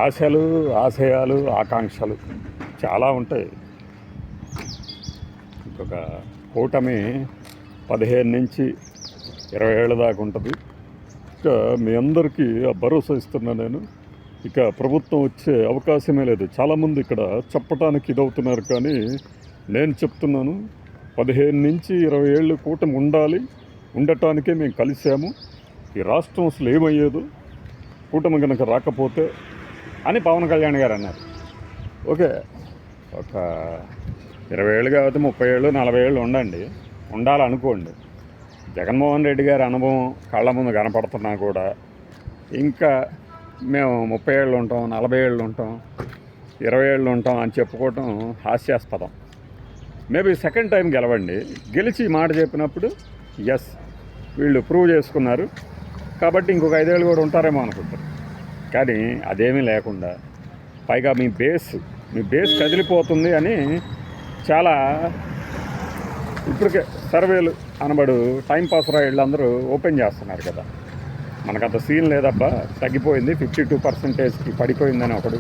ఆశలు, ఆశయాలు, ఆకాంక్షలు చాలా ఉంటాయి. ఇంకొక కూటమి 15 నుంచి 20 ఏళ్ళ దాకా ఉంటుంది. ఇక మీ అందరికీ భరోసా ఇస్తున్నా నేను. ఇక ప్రభుత్వం వచ్చే అవకాశమే లేదు. చాలామంది ఇక్కడ చెప్పటానికి ఇదవుతున్నారు, కానీ నేను చెప్తున్నాను 15 నుంచి 20 ఏళ్ళు కూటమి ఉండాలి. ఉండటానికే మేము కలిసాము. ఈ రాష్ట్రం అసలు ఏమయ్యేదో కూటమి కనుక రాకపోతే అని పవన్ కళ్యాణ్ గారు అన్నారు. ఓకే, ఒక 20 ఏళ్ళు కాకపోతే 30 ఏళ్ళు 40 ఏళ్ళు ఉండండి, ఉండాలనుకోండి. జగన్మోహన్ రెడ్డి గారి అనుభవం కళ్ళ ముందు కనపడుతున్నా కూడా ఇంకా మేము 30 ఏళ్ళు ఉంటాం, 40 ఏళ్ళు ఉంటాం, 20 ఏళ్ళు ఉంటాం అని చెప్పుకోవటం హాస్యాస్పదం. మేబీ సెకండ్ టైం గెలవండి, గెలిచి మాట చెప్పినప్పుడు ఎస్ వీళ్ళు ప్రూవ్ చేసుకున్నారు కాబట్టి ఇంకొక 5 ఏళ్ళు కూడా ఉంటారేమో అనుకుంటారు. కానీ అదేమీ లేకుండా పైగా మీ బేస్ కదిలిపోతుంది అని చాలా ఇప్పటికే సర్వేలు అనబడు టైంపాస్ రాయిళ్ళందరూ ఓపెన్ చేస్తున్నారు కదా. మనకంత సీన్ లేదబ్బా, తగ్గిపోయింది, 52%కి పడిపోయిందని ఒకడు,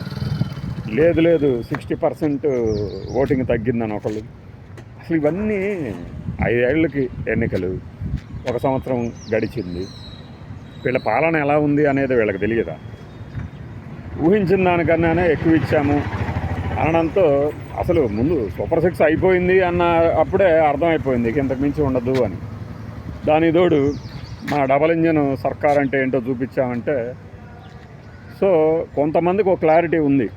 లేదు 60% ఓటింగ్ తగ్గిందని ఒకళ్ళు. అసలు ఇవన్నీ 5 ఏళ్ళకి ఎన్నికలు, 1 సంవత్సరం గడిచింది, వీళ్ళ పాలన ఎలా ఉంది అనేది వీళ్ళకి తెలియదా? ఊహించిన దానికన్నానే ఎక్కువ ఇచ్చాము అనడంతో అసలు ముందు సూపర్ 6 అయిపోయింది అన్న అప్పుడే అర్థమైపోయింది ఇంతకు మించి ఉండదు అని. దాని తోడు మన డబల్ ఇంజన్ సర్కార్ అంటే ఏంటో చూపించామంటే, సో కొంతమందికి ఒక క్లారిటీ ఉంది,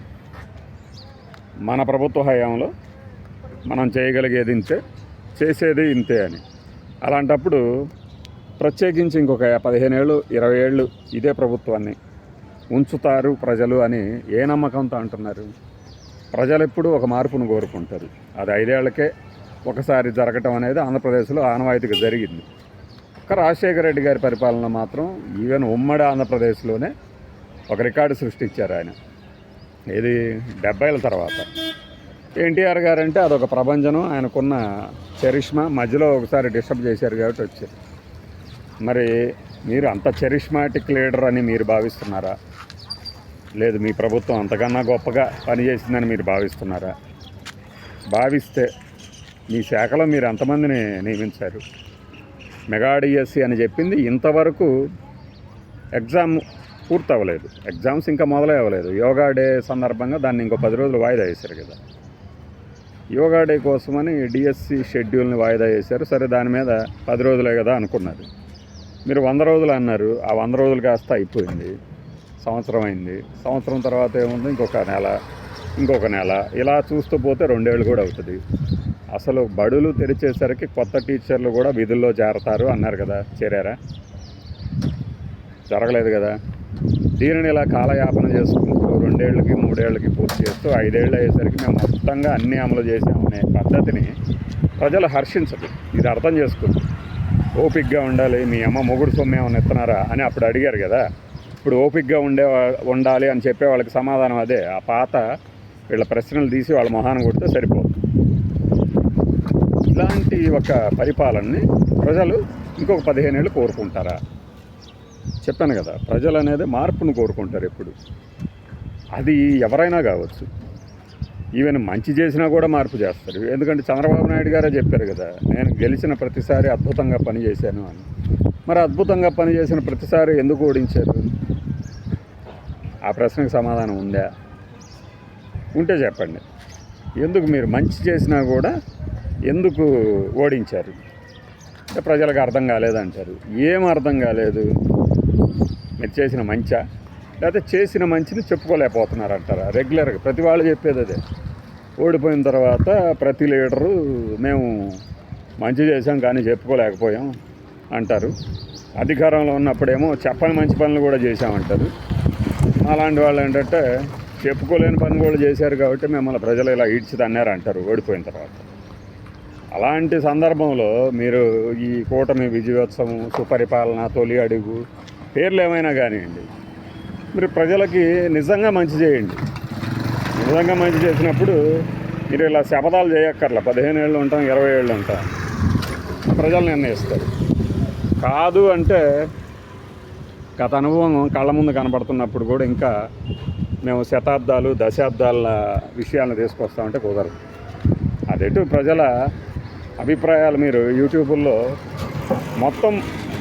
మన ప్రభుత్వ హయాంలో మనం చేయగలిగేది ఇంతే, చేసేది ఇంతే అని. అలాంటప్పుడు ప్రత్యేకించి ఇంకొక 15 ఏళ్ళు 20 ఏళ్ళు ఇదే ప్రభుత్వాన్ని ఉంచుతారు ప్రజలు అని ఏ నమ్మకంతో అంటున్నారు? ప్రజలు ఎప్పుడు ఒక మార్పును కోరుకుంటారు. అది 5 ఏళ్లకే ఒకసారి జరగటం అనేది ఆంధ్రప్రదేశ్లో ఆనవాయితీగా జరిగింది. ఒక్క రాజశేఖర రెడ్డి గారి పరిపాలన మాత్రం ఈవెన్ ఉమ్మడి ఆంధ్రప్రదేశ్లోనే ఒక రికార్డు సృష్టించారు ఆయన. ఇది 70ల తర్వాత. ఎన్టీఆర్ గారు అంటే అదొక ప్రభంజనం, ఆయనకున్న చరిష్మా, మధ్యలో ఒకసారి డిస్టర్బ్ చేశారు కాబట్టి వచ్చారు. మరి మీరు అంత చరిష్మాటిక్ లీడర్ అని మీరు భావిస్తున్నారా? లేదు మీ ప్రభుత్వం అంతకన్నా గొప్పగా పనిచేసిందని మీరు భావిస్తున్నారా? భావిస్తే మీ శాఖలో మీరు ఎంతమందిని నియమించారు? మెగా డిఎస్సి అని చెప్పింది ఇంతవరకు ఎగ్జామ్ పూర్తి అవ్వలేదు, ఎగ్జామ్స్ ఇంకా మొదలై అవ్వలేదు. యోగా డే సందర్భంగా దాన్ని ఇంకో 10 రోజులు వాయిదా వేశారు కదా. యోగా డే కోసమని డిఎస్సి షెడ్యూల్ని వాయిదా వేశారు. సరే దాని మీద 10 రోజులే కదా అనుకున్నారు. మీరు 100 రోజులు అన్నారు, ఆ 100 రోజులు కాస్త అయిపోయింది, సంవత్సరం అయింది. సంవత్సరం తర్వాత ఏముంది, ఇంకొక నెల ఇలా చూస్తూ పోతే 2 ఏళ్ళు కూడా అవుతుంది. అసలు బడులు తెరిచేసరికి కొత్త టీచర్లు కూడా విధుల్లో చేరతారు అన్నారు కదా, చేరారా? జరగలేదు కదా. దీనిని ఇలా కాలయాపన చేసుకుంటూ 2 ఏళ్ళకి 3 ఏళ్ళకి పూర్తి చేస్తూ 5 ఏళ్ళు అయ్యేసరికి మేము మొత్తంగా అన్నీ అమలు చేసామనే పద్ధతిని ప్రజలు హర్షించదు. ఇది అర్థం చేసుకుంది. ఓపికగా ఉండాలి, మీ అమ్మ మొగుడు సొమ్ము ఏమైనా ఎత్తున్నారా అని అప్పుడు అడిగారు కదా. ఇప్పుడు ఓపికగా ఉండాలి అని చెప్పే వాళ్ళకి సమాధానం అదే. ఆ పాత వీళ్ళ ప్రశ్నలు తీసి వాళ్ళ మొహాన్ని కొడితే సరిపోదు. ఇలాంటి ఒక పరిపాలనని ప్రజలు ఇంకొక 15 ఏళ్ళు కోరుకుంటారా? చెప్పాను కదా, ప్రజలు అనేది మార్పును కోరుకుంటారు ఎప్పుడు. అది ఎవరైనా కావచ్చు, ఈవెన్ మంచి చేసినా కూడా మార్పు చేస్తారు. ఎందుకంటే చంద్రబాబు నాయుడు గారే చెప్పారు కదా, నేను గెలిచిన ప్రతిసారి అద్భుతంగా పనిచేశాను అని. మరి అద్భుతంగా పనిచేసిన ప్రతిసారి ఎందుకు ఓడించారు? ఆ ప్రశ్నకు సమాధానం ఉందా? ఉంటే చెప్పండి. ఎందుకు మీరు మంచి చేసినా కూడా ఎందుకు ఓడించారు? అంటే ప్రజలకు అర్థం కాలేదంటారు. ఏం అర్థం కాలేదు? మీరు చేసిన మంచా, లేకపోతే చేసిన మంచిని చెప్పుకోలేకపోతున్నారంటారా? రెగ్యులర్గా ప్రతి వాళ్ళు చెప్పేది అదే. ఓడిపోయిన తర్వాత ప్రతి లీడరు మేము మంచి చేసాం కానీ చెప్పుకోలేకపోయాం అంటారు. అధికారంలో ఉన్నప్పుడేమో చెప్పని మంచి పనులు కూడా చేశామంటారు. అలాంటి వాళ్ళు ఏంటంటే చెప్పుకోలేని పని కూడా చేశారు కాబట్టి మిమ్మల్ని ప్రజలు ఇలా ఈడ్చిదన్నారు అంటారు ఓడిపోయిన తర్వాత. అలాంటి సందర్భంలో మీరు ఈ కూటమి విజయోత్సవం, సుపరిపాలన, తొలి అడుగు పేర్లు ఏమైనా కానివ్వండి, మీరు ప్రజలకి నిజంగా మంచి చేయండి. నిజంగా మంచి చేసినప్పుడు మీరు ఇలా శపథాలు చేయక్కర్లా 15 ఏళ్ళు ఉంటాం 20 ఏళ్ళు ఉంటాం, ప్రజలు నిర్ణయిస్తారు. కాదు అంటే గత అనుభవం కళ్ళ ముందు కనబడుతున్నప్పుడు కూడా ఇంకా మేము శతాబ్దాలు దశాబ్దాల విషయాలను తీసుకొస్తామంటే కుదరదు. అదెటు ప్రజల అభిప్రాయాలు మీరు యూట్యూబుల్లో మొత్తం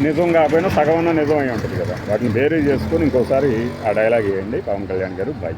నిజం కాకపోయినా సగమన్న నిజం అయి ఉంటుంది కదా, వాటిని బేరీ చేసుకొని ఇంకోసారి ఆ డైలాగ్ వేయండి పవన్ కళ్యాణ్ గారు. బాయ్.